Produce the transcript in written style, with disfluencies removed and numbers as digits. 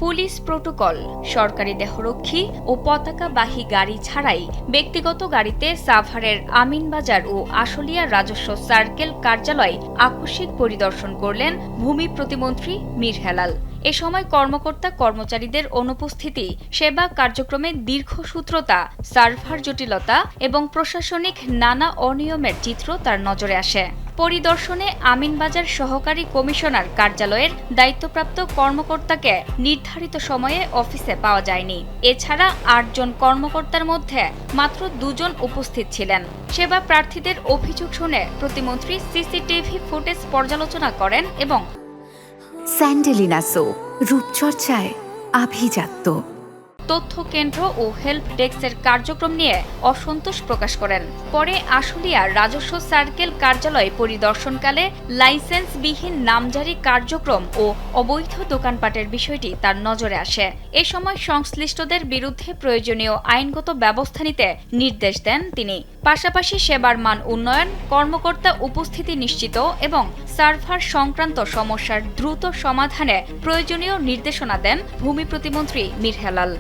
Police protocol, সরকারি দেহরক্ষী ও পতাকাবাহী গাড়ি ছাড়াই ব্যক্তিগত গাড়িতে সাভারের আমিনবাজার ও আশুলিয়া রাজস্ব সার্কেল কার্যালয় আকস্মিক পরিদর্শন করলেন ভূমি প্রতিমন্ত্রী মীর হেলাল। এ সময় কর্মকর্তা কর্মচারীদের অনুপস্থিতি, সেবা কার্যক্রমে দীর্ঘসূত্রতা, সার্ভার জটিলতা এবং প্রশাসনিক নানা অনিয়মের চিত্র তার নজরে আসে। পরিদর্শনে আমিনবাজার সহকারী কমিশনার কার্যালয়ের দায়িত্বপ্রাপ্ত কর্মকর্তাকে নির্ধারিত সময়ে অফিসে পাওয়া যায়নি। এছাড়া ৮ জন কর্মকর্তার মধ্যে মাত্র ২ জন উপস্থিত ছিলেন। সেবা প্রার্থীদের অভিযোগ শুনে প্রতিমন্ত্রী সিসিটিভি ফুটেজ পর্যালোচনা করেন এবং স্যান্ডেলিনা সো রূপচর্চায় আভিজাত্য তথ্য কেন্দ্র ও হেল্প ডেস্কের কার্যক্রম নিয়ে অসন্তোষ প্রকাশ করেন। পরে আশুলিয়া রাজস্ব সার্কেল কার্যালয় পরিদর্শনকালে লাইসেন্সবিহীন নামজারি কার্যক্রম ও অবৈধ দোকানপাটের বিষয়টি তার নজরে আসে। এ সময় সংশ্লিষ্টদের বিরুদ্ধে প্রয়োজনীয় আইনগত ব্যবস্থা নিতে নির্দেশ দেন তিনি। পাশাপাশি সেবার মান উন্নয়ন, কর্মকর্তা উপস্থিতি নিশ্চিত এবং সার্ভার সংক্রান্ত সমস্যার দ্রুত সমাধানে প্রয়োজনীয় নির্দেশনা দেন ভূমি প্রতিমন্ত্রী মীর হেলাল।